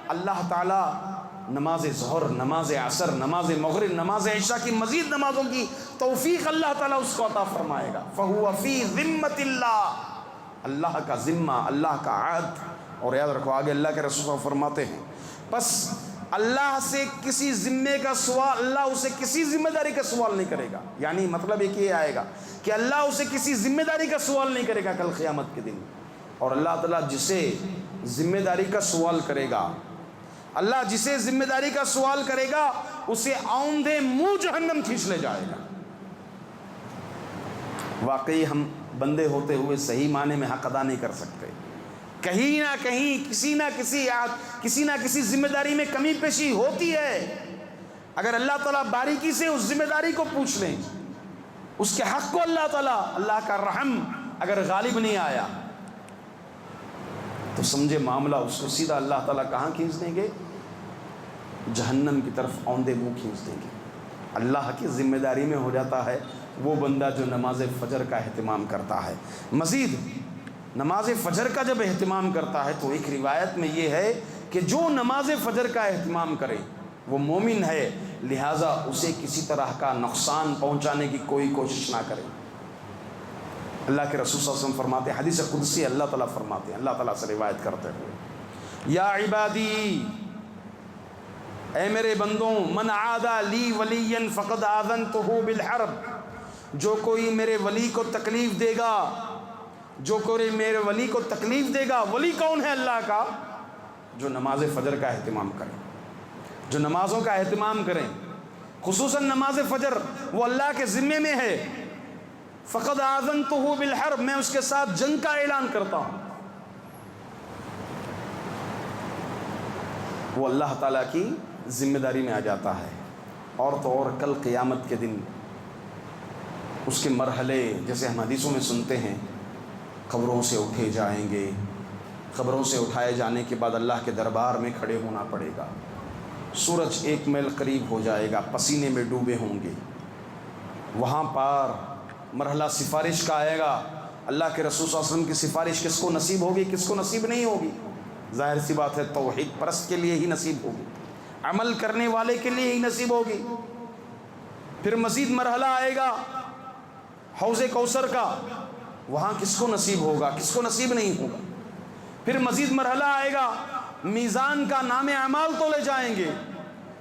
اللہ تعالیٰ نماز ظہر، نماز عصر، نماز مغرب، نماز عشاء کی مزید نمازوں کی توفیق اللہ تعالیٰ اس کو عطا فرمائے گا۔ فہو فی ذمۃ اللہ، اللہ کا ذمہ، اللہ کا عہد۔ اور یاد رکھو آگے اللہ کے رسول فرماتے ہیں بس اللہ سے کسی ذمے کا سوال، اللہ اسے کسی ذمہ داری کا سوال نہیں کرے گا، یعنی مطلب ایک یہ آئے گا کہ اللہ اسے کسی ذمہ داری کا سوال نہیں کرے گا کل قیامت کے دن، اور اللہ تعالیٰ جسے ذمہ داری کا سوال کرے گا، اللہ جسے ذمہ داری کا سوال کرے گا اسے آؤندے منہ جہنم کھینچ لے جائے گا۔ واقعی ہم بندے ہوتے ہوئے صحیح معنی میں حق ادا نہیں کر سکتے. کہیں نہ کہیں کسی نہ کسی ذمہ داری میں کمی پیشی ہوتی ہے. اگر اللہ تعالیٰ باریکی سے اس ذمہ داری کو پوچھ لیں، اس کے حق کو اللہ کا رحم اگر غالب نہیں آیا تو سمجھے معاملہ اس کو سیدھا اللہ تعالیٰ کہاں کھینچ دیں گے؟ جہنم کی طرف اوندے منہ کھینچ دیں گے. اللہ کی ذمہ داری میں ہو جاتا ہے وہ بندہ جو نماز فجر کا اہتمام کرتا ہے. مزید نماز فجر کا جب اہتمام کرتا ہے تو ایک روایت میں یہ ہے کہ جو نماز فجر کا اہتمام کرے وہ مومن ہے، لہٰذا اسے کسی طرح کا نقصان پہنچانے کی کوئی کوشش نہ کرے. اللہ کے رسول صلی اللہ علیہ وسلم فرماتے ہیں، حدیث قدسی اللہ تعالیٰ فرماتے ہیں، اللہ تعالیٰ سے روایت کرتے ہوئے، یا عبادی، اے میرے بندوں، من عادى لی ولیا فقد آذنتہ بالحرب، جو کوئی میرے ولی کو تکلیف دے گا، جو کوئی میرے ولی کو تکلیف دے گا. ولی کون ہے اللہ کا؟ جو نماز فجر کا اہتمام کرے، جو نمازوں کا اہتمام کریں، خصوصاً نماز فجر وہ اللہ کے ذمے میں ہے. فقد آذنتہ بالحرب، میں اس کے ساتھ جنگ کا اعلان کرتا ہوں. وہ اللہ تعالیٰ کی ذمہ داری میں آ جاتا ہے. اور تو اور کل قیامت کے دن اس کے مرحلے جیسے ہم حدیثوں میں سنتے ہیں، قبروں سے اٹھے جائیں گے، قبروں سے اٹھائے جانے کے بعد اللہ کے دربار میں کھڑے ہونا پڑے گا. سورج 1 میل قریب ہو جائے گا، پسینے میں ڈوبے ہوں گے. وہاں پر مرحلہ سفارش کا آئے گا. اللہ کے رسول صلی اللہ علیہ وسلم کی سفارش کس کو نصیب ہوگی، کس کو نصیب نہیں ہوگی؟ ظاہر سی بات ہے توحید پرست کے لیے ہی نصیب ہوگی، عمل کرنے والے کے لیے ہی نصیب ہوگی. پھر مزید مرحلہ آئے گا حوض کوثر کا، وہاں کس کو نصیب ہوگا، کس کو نصیب نہیں ہوگا. پھر مزید مرحلہ آئے گا میزان کا، نام اعمال تولے جائیں گے.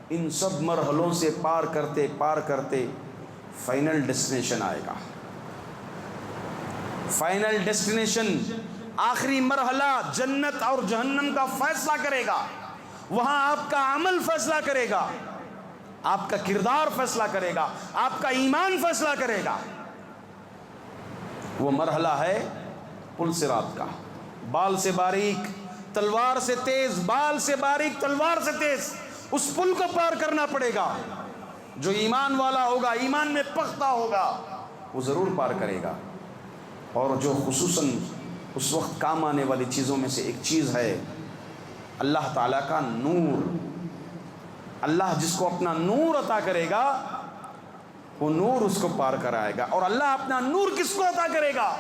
ان سب مرحلوں سے پار کرتے فائنل ڈیسٹینیشن آئے گا. فائنل ڈیسٹینیشن، آخری مرحلہ جنت اور جہنم کا فیصلہ کرے گا. وہاں آپ کا عمل فیصلہ کرے گا، آپ کا کردار فیصلہ کرے گا، آپ کا ایمان فیصلہ کرے گا. وہ مرحلہ ہے پل صراط کا. بال سے باریک تلوار سے تیز، بال سے باریک تلوار سے تیز اس پل کو پار کرنا پڑے گا. جو ایمان والا ہوگا، ایمان میں پختہ ہوگا، وہ ضرور پار کرے گا. اور جو خصوصاً اس وقت کام آنے والی چیزوں میں سے ایک چیز ہے اللہ تعالیٰ کا نور. اللہ جس کو اپنا نور عطا کرے گا وہ نور اس کو پار کرائے گا. اور اللہ اپنا نور کس کو عطا کرے گا؟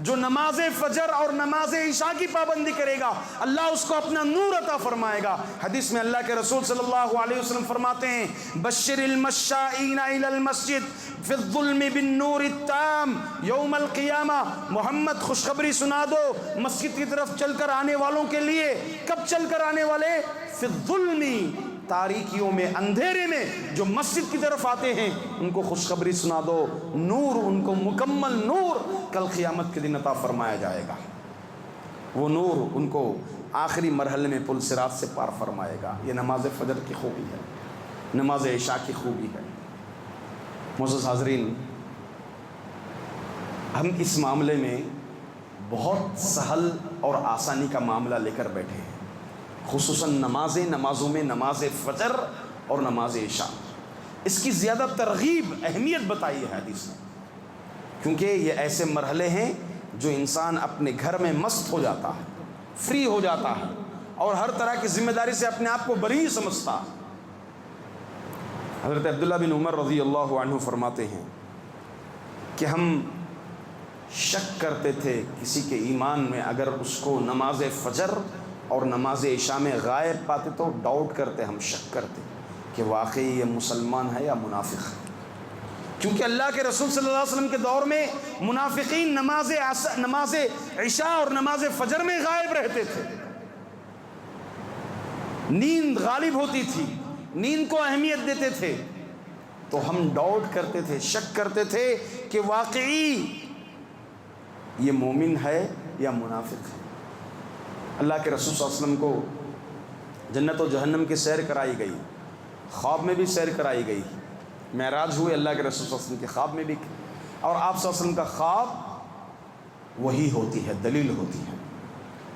جو نماز فجر اور نماز عشاء کی پابندی کرے گا، اللہ اس کو اپنا نور عطا فرمائے گا. حدیث میں اللہ کے رسول صلی اللہ علیہ وسلم فرماتے ہیں، بشر المشائین الی المسجد فی الظلم بالنور التام یوم القیامہ. محمد خوشخبری سنا دو مسجد کی طرف چل کر آنے والوں کے لیے. کب چل کر آنے والے؟ فی الظلم، تاریکیوں میں، اندھیرے میں جو مسجد کی طرف آتے ہیں ان کو خوشخبری سنا دو، نور، ان کو مکمل نور کل قیامت کے دن عطا فرمایا جائے گا. وہ نور ان کو آخری مرحلے میں پل صراط سے پار فرمائے گا. یہ نماز فجر کی خوبی ہے، نماز عشاء کی خوبی ہے. معزز حاضرین، ہم اس معاملے میں بہت سہل اور آسانی کا معاملہ لے کر بیٹھے ہیں، خصوصاً نمازوں میں نماز فجر اور نماز عشاء. اس کی زیادہ ترغیب، اہمیت بتائی ہے حدیث نے، کیونکہ یہ ایسے مرحلے ہیں جو انسان اپنے گھر میں مست ہو جاتا ہے، فری ہو جاتا ہے اور ہر طرح کی ذمہ داری سے اپنے آپ کو بری سمجھتا ہے. حضرت عبداللہ بن عمر رضی اللہ عنہ فرماتے ہیں کہ ہم شک کرتے تھے کسی کے ایمان میں، اگر اس کو نماز فجر اور نماز عشاء میں غائب پاتے تو ڈاؤٹ کرتے، ہم شک کرتے کہ واقعی یہ مسلمان ہے یا منافق ہے. کیونکہ اللہ کے رسول صلی اللہ علیہ وسلم کے دور میں منافقین نماز عشاء اور نماز فجر میں غائب رہتے تھے. نیند غالب ہوتی تھی، نیند کو اہمیت دیتے تھے. تو ہم ڈاؤٹ کرتے تھے، شک کرتے تھے کہ واقعی یہ مومن ہے یا منافق ہے. اللہ کے رسول صلی اللہ علیہ وسلم کو جنت و جہنم کی سیر کرائی گئی، خواب میں بھی سیر کرائی گئی. معراج ہوئے اللہ کے رسول صلی اللہ علیہ وسلم کے خواب میں بھی، اور آپ صلی اللہ علیہ وسلم کا خواب وہی ہوتی ہے، دلیل ہوتی ہے۔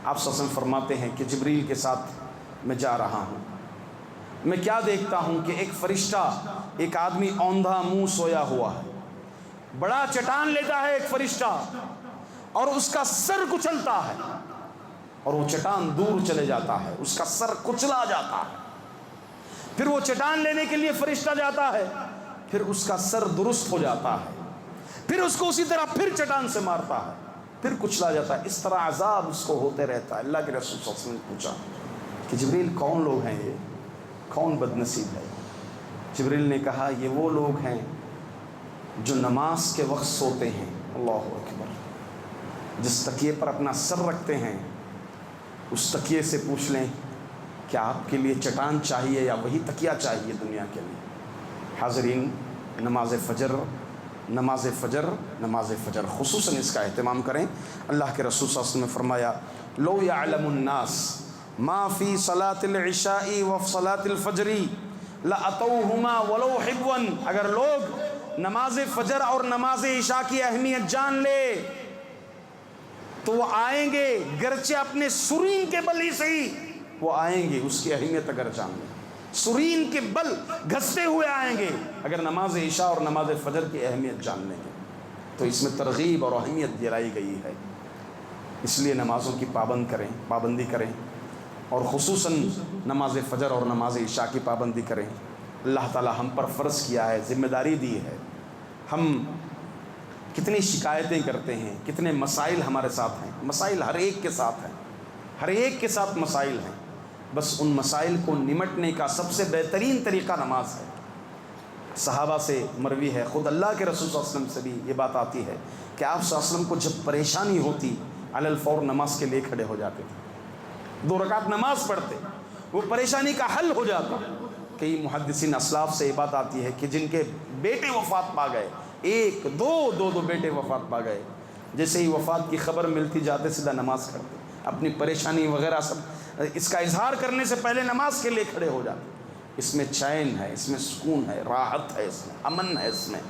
آپ صلی اللہ علیہ وسلم فرماتے ہیں کہ جبریل کے ساتھ میں جا رہا ہوں، میں کیا دیکھتا ہوں کہ ایک فرشتہ، ایک آدمی اوندھا منہ سویا ہوا ہے، بڑا چٹان لیتا ہے ایک فرشتہ اور اس کا سر کچلتا ہے، اور وہ چٹان دور چلے جاتا ہے، اس کا سر کچلا جاتا ہے۔ پھر وہ چٹان لینے کے لیے فرشتہ جاتا ہے، پھر اس کا سر درست ہو جاتا ہے، پھر اس کو اسی طرح پھر چٹان سے مارتا ہے، پھر کچلا جاتا ہے۔ اس طرح عذاب اس کو ہوتے رہتا ہے۔ اللہ کے رسول صلی اللہ علیہ وسلم نے پوچھا کہ جبریل کون لوگ ہیں یہ، کون بد نصیب ہے؟ جبریل نے کہا یہ وہ لوگ ہیں جو نماز کے وقت سوتے ہیں۔ اللہ اکبر۔ جس تکیے پر اپنا سر رکھتے ہیں اس تکیے سے پوچھ لیں کیا آپ کے لیے چٹان چاہیے یا وہی تکیہ چاہیے دنیا کے لیے؟ حاضرین، نماز فجر خصوصاً اس کا اہتمام کریں۔ اللہ کے رسول صلی اللہ علیہ وسلم نے فرمایا لو یعلم الناس ما فی صلاۃ العشاء و صلاۃ الفجر لاتوہما ولو حبوا، اگر لوگ نماز فجر اور نماز عشاء کی اہمیت جان لے تو وہ آئیں گے، گرچہ اپنے سرین کے بل ہی صحیح وہ آئیں گے، اس کی اہمیت اگر جان لیں، سرین کے بل گھستے ہوئے آئیں گے اگر نماز عشاء اور نماز فجر کی اہمیت جان لیں گے۔ تو اس میں ترغیب اور اہمیت دلائی گئی ہے، اس لیے نمازوں کی پابندی کریں اور خصوصاً نماز فجر اور نماز عشاء کی پابندی کریں۔ اللہ تعالی ہم پر فرض کیا ہے، ذمہ داری دی ہے۔ ہم کتنی شکایتیں کرتے ہیں، کتنے مسائل ہمارے ساتھ ہیں، مسائل ہر ایک کے ساتھ ہیں، ہر ایک کے ساتھ مسائل ہیں، بس ان مسائل کو نمٹنے کا سب سے بہترین طریقہ نماز ہے۔ صحابہ سے مروی ہے، خود اللہ کے رسول صلی اللہ علیہ وسلم سے بھی یہ بات آتی ہے کہ آپ صلی اللہ علیہ وسلم کو جب پریشانی ہوتی علی الفور نماز کے لیے کھڑے ہو جاتے تھے، 2 رکعت نماز پڑھتے، وہ پریشانی کا حل ہو جاتا۔ کئی محدثین اسلاف سے یہ بات آتی ہے کہ جن کے بیٹے وفات پا گئے، 1 2 بیٹے وفات پا گئے، جیسے ہی وفات کی خبر ملتی جاتے سیدھا نماز کرتے، اپنی پریشانی وغیرہ سب اس کا اظہار کرنے سے پہلے نماز کے لیے کھڑے ہو جاتے۔ اس میں چین ہے، اس میں سکون ہے، راحت ہے، اس میں امن ہے، اس میں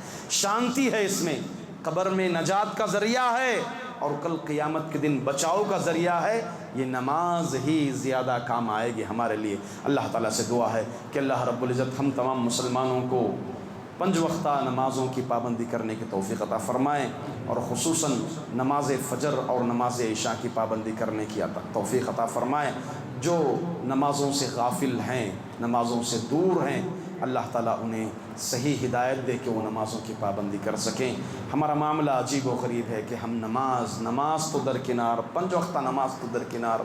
شانتی ہے، اس میں قبر میں نجات کا ذریعہ ہے اور کل قیامت کے دن بچاؤ کا ذریعہ ہے۔ یہ نماز ہی زیادہ کام آئے گی ہمارے لیے۔ اللہ تعالیٰ سے دعا ہے کہ اللہ رب العزت ہم تمام مسلمانوں کو 5 وقتہ نمازوں کی پابندی کرنے کی توفیق عطا فرمائیں اور خصوصاً نماز فجر اور نماز عشاء کی پابندی کرنے کی توفیق عطا فرمائیں۔ جو نمازوں سے غافل ہیں، نمازوں سے دور ہیں، اللہ تعالیٰ انہیں صحیح ہدایت دے کہ وہ نمازوں کی پابندی کر سکیں۔ ہمارا معاملہ عجیب و غریب ہے کہ ہم نماز تو درکنار، 5 وقتہ نماز تو درکنار،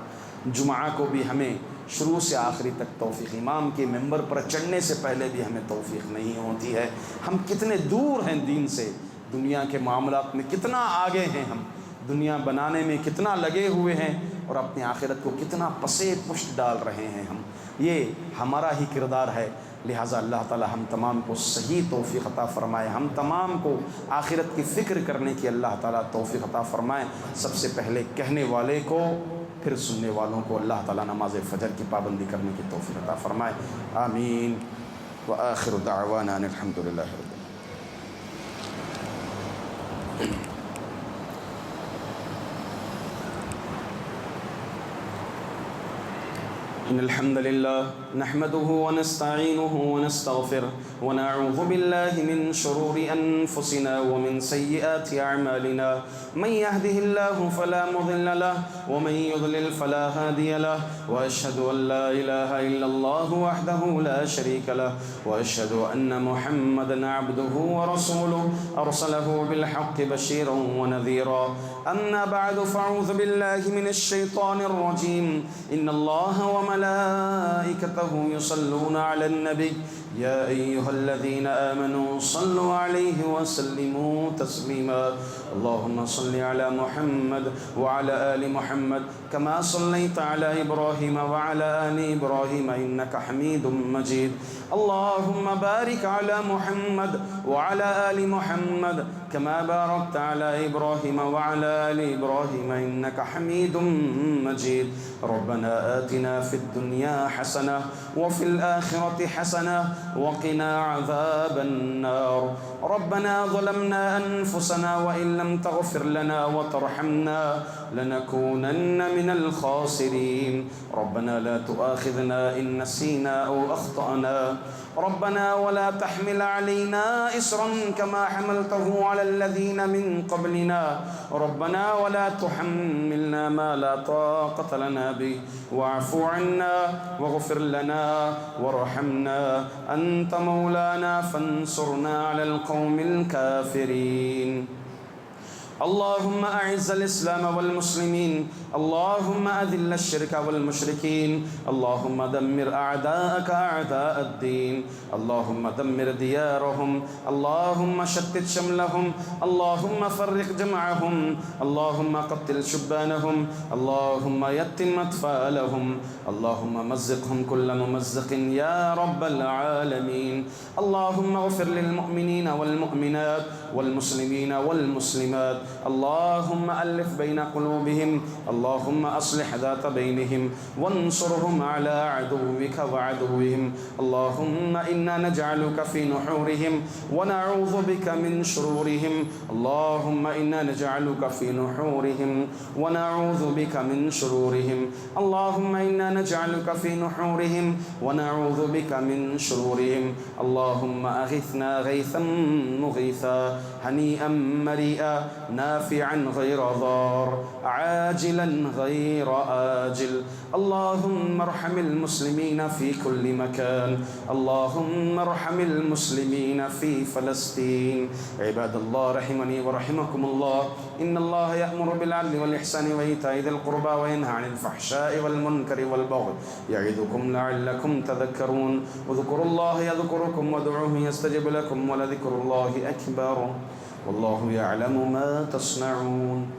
جمعہ کو بھی ہمیں شروع سے آخری تک توفیق، امام کے ممبر پر چڑھنے سے پہلے بھی ہمیں توفیق نہیں ہوتی ہے۔ ہم کتنے دور ہیں دین سے، دنیا کے معاملات میں کتنا آگے ہیں، ہم دنیا بنانے میں کتنا لگے ہوئے ہیں اور اپنی آخرت کو کتنا پسے پشت ڈال رہے ہیں ہم۔ یہ ہمارا ہی کردار ہے، لہٰذا اللہ تعالی ہم تمام کو صحیح توفیق عطا فرمائے، ہم تمام کو آخرت کی فکر کرنے کی اللہ تعالیٰ توفیق عطا فرمائے۔ سب سے پہلے کہنے والے کو، پھر سننے والوں کو اللہ تعالیٰ نماز فجر کی پابندی کرنے کی توفیق عطا فرمائے۔ آمین وآخر دعوانا ان الحمدللہ رب العالمین۔ إن الحمد لله نحمده ونستعينه ونستغفره ونعوذ بالله من شرور أنفسنا ومن سيئات أعمالنا من يهده الله فلا مضل له ومن يضلل فلا هادي له وأشهد أن لا إله إلا الله وحده لا شريك له وأشهد أن محمدا عبده ورسوله أرسله بالحق بشيرا ونذيرا أما بعد فأعوذ بالله من الشيطان الرجيم إن الله وملائكته يصلون على النبي يا أيها الذين آمنوا صلوا عليه وسلموا تسليما اللهم صل على محمد وعلى آل محمد كما صليت على إبراهيم وعلى آل إبراهيم إنك حميد مجيد اللهم بارك على محمد وعلى آل محمد كما باركت على إبراهيم وعلى آل إبراهيم إنك حميد مجيد. ربنا آتنا في الدنيا حسنة وفي الآخرة حسنة وقنا عذاب النار. ربنا ظلمنا أنفسنا وإن لم تغفر لنا وترحمنا لنكونن من الخاسرين. ربنا لا تؤاخذنا إن نسينا أو أخطأنا. ربنا ولا تحمل علينا إصرا كما حملته على الذين من قبلنا. ربنا ولا تحملنا ما لا طاقة لنا به واعف عنا واغفر لنا وارحمنا أنت مولانا فانصرنا على القوم الكافرين. اللهم أعز الإسلام والمسلمين. اللهم أذل الشرك والمشركين. اللهم دمر أعداءك أعداء الدين. اللهم دمر ديارهم. اللهم شتت شملهم. اللهم فرق جمعهم. اللهم قتل شبانهم. اللهم يتم أطفالهم. اللهم مزقهم كل ممزق يا رب العالمين. اللهم اغفر للمؤمنين والمؤمنات والمسلمين والمسلمات. اللهم ألف بين قلوبهم. اللهم أصلح ذات بينهم وانصرهم على عدوك وعدوهم. اللهم إنا نجعلك في نحورهم ونعوذ بك من شرورهم. اللهم إنا نجعلك في نحورهم ونعوذ بك من شرورهم. اللهم إنا نجعلك في نحورهم ونعوذ بك من شرورهم. اللهم أغثنا غيثا مغيثا هنيئا مريئا نافعا غير ضار عاجلا غير آجل. اللهم ارحم المسلمين في كل مكان. اللهم ارحم المسلمين في فلسطين. عباد الله رحمني ورحمكم الله، إن الله يأمر بالعدل والإحسان وإيتاء ذي القربى وينهى عن الفحشاء والمنكر والبغي يعظكم لعلكم تذكرون. اذكروا الله يذكركم وادعوه يستجب لكم ولذكر الله أكبر والله يعلم ما تصنعون.